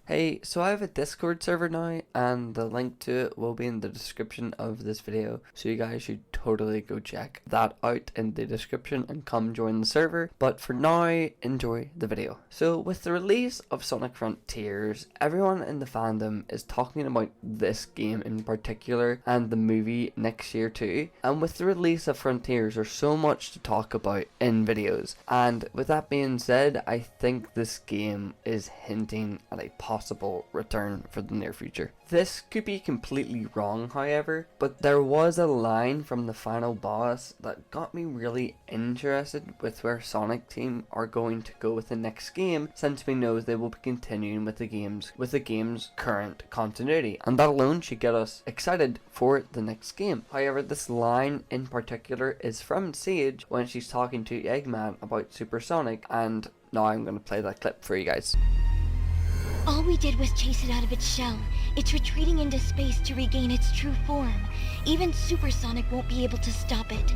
Hey, so I have a Discord server now, and the link to it will be in the description of this video, so you guys should totally go check that out in the description and come join the server. But for now, enjoy the video. So with the release of Sonic Frontiers, everyone in the fandom is talking about this game in particular and the movie next year too. And with the release of Frontiers, there's so much to talk about in videos. And with that being said, I think this game is hinting at a possible return for the near future. This could be completely wrong, however, but there was a line from the final boss that got me really interested with where Sonic Team are going to go with the next game, since we know they will be continuing with the game's current continuity, and that alone should get us excited for the next game. However, this line in particular is from Sage when she's talking to Eggman about Supersonic, and now I'm going to play that clip for you guys. All we did was chase it out of its shell. It's retreating into space to regain its true form. Even Supersonic won't be able to stop it.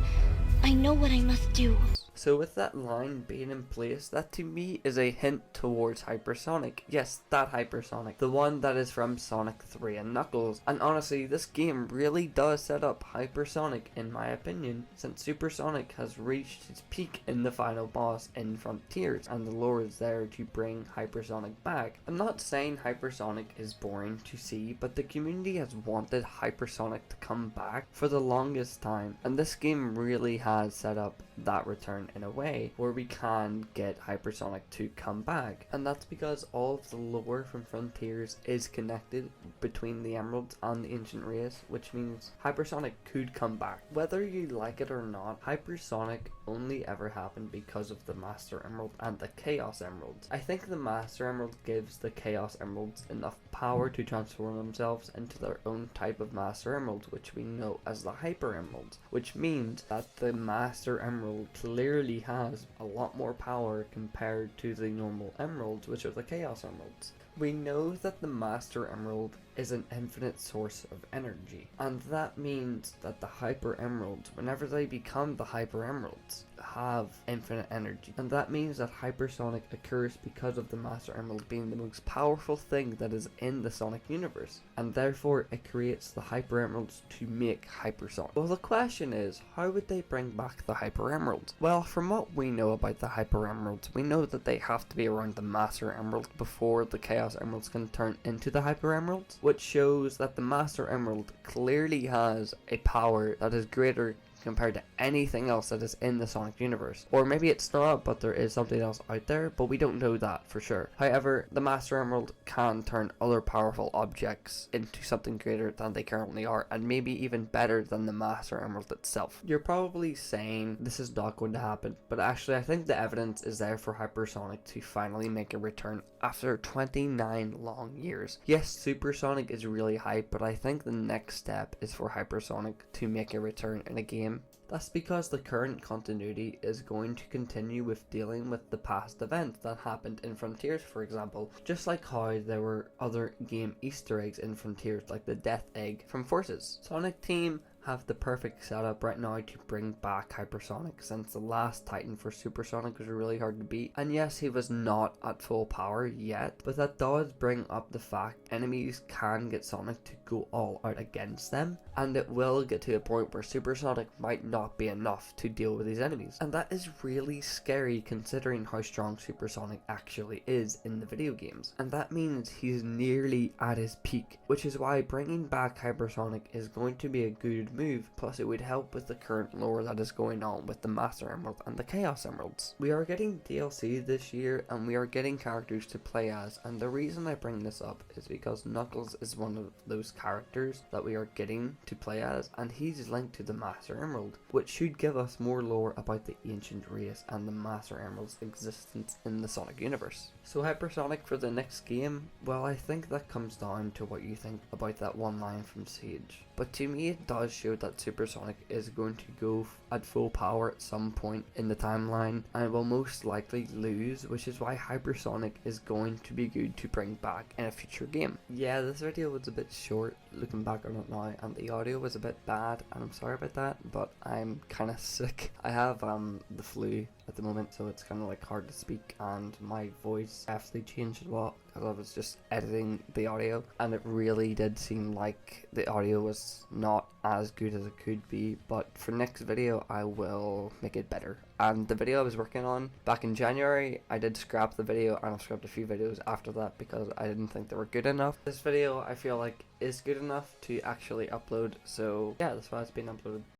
I know what I must do. So with that line being in place, that to me is a hint towards Hypersonic. Yes, that Hypersonic. The one that is from Sonic 3 and Knuckles. And honestly, this game really does set up Hypersonic in my opinion, since Supersonic has reached its peak in the final boss in Frontiers, and the lore is there to bring Hypersonic back. I'm not saying Hypersonic is boring to see, but the community has wanted Hypersonic to come back for the longest time, and this game really has set up that return in a way where we can get Hypersonic to come back, and that's because all of the lore from Frontiers is connected between the Emeralds and the Ancient Race, which means Hypersonic could come back. Whether you like it or not, Hypersonic only ever happened because of the Master Emerald and the Chaos Emeralds. I think the Master Emerald gives the Chaos Emeralds enough power to transform themselves into their own type of Master Emerald, which we know as the Hyper Emeralds, which means that the Master Emerald clearly has a lot more power compared to the normal emeralds, which are the Chaos Emeralds. We know that the Master Emerald is an infinite source of energy, and that means that the Hyper Emeralds, whenever they become the Hyper Emeralds, have infinite energy, and that means that Hypersonic occurs because of the Master Emerald being the most powerful thing that is in the Sonic universe, and therefore it creates the Hyper Emeralds to make Hypersonic. Well, the question is, how would they bring back the Hyper Emeralds? Well, from what we know about the Hyper Emeralds, we know that they have to be around the Master Emerald before the Chaos Emeralds can turn into the Hyper Emeralds, which shows that the Master Emerald clearly has a power that is greater compared to anything else that is in the Sonic universe. Or maybe it's not, but there is something else out there, but we don't know that for sure. However, the Master Emerald can turn other powerful objects into something greater than they currently are, and maybe even better than the Master Emerald itself. You're probably saying this is not going to happen, but actually I think the evidence is there for Hypersonic to finally make a return after 29 long years. Yes, Supersonic is really hype, but I think the next step is for Hypersonic to make a return in a game. That's because the current continuity is going to continue with dealing with the past events that happened in Frontiers, for example, just like how there were other game Easter eggs in Frontiers like the Death Egg from Forces. Sonic Team have the perfect setup right now to bring back Hypersonic, since the last Titan for Supersonic was really hard to beat, and yes, he was not at full power yet, but that does bring up the fact enemies can get Sonic to go all out against them, and it will get to a point where Supersonic might not be enough to deal with these enemies, and that is really scary considering how strong Supersonic actually is in the video games, and that means he's nearly at his peak, which is why bringing back Hypersonic is going to be a good move, plus it would help with the current lore that is going on with the Master Emerald and the Chaos Emeralds. We are getting DLC this year, and we are getting characters to play as, and the reason I bring this up is because Knuckles is one of those characters that we are getting to play as, and he's linked to the Master Emerald, which should give us more lore about the Ancient Race and the Master Emerald's existence in the Sonic universe. So Hypersonic for the next game, well, I think that comes down to what you think about that one line from Sage. But to me it does show that Supersonic is going to go at full power at some point in the timeline and will most likely lose, which is why Hypersonic is going to be good to bring back in a future game. Yeah, this video was a bit short looking back on it now, and the audio was a bit bad, and I'm sorry about that, but I'm kind of sick. I have the flu at the moment, so it's kind of like hard to speak, and my voice actually changed a lot because I was just editing the audio, and it really did seem like the audio was not as good as it could be. But for next video I will make it better. And the video I was working on back in January, I did scrap the video, and I've scrapped a few videos after that because I didn't think they were good enough. This video I feel like is good enough to actually upload, so yeah, that's why it's been uploaded.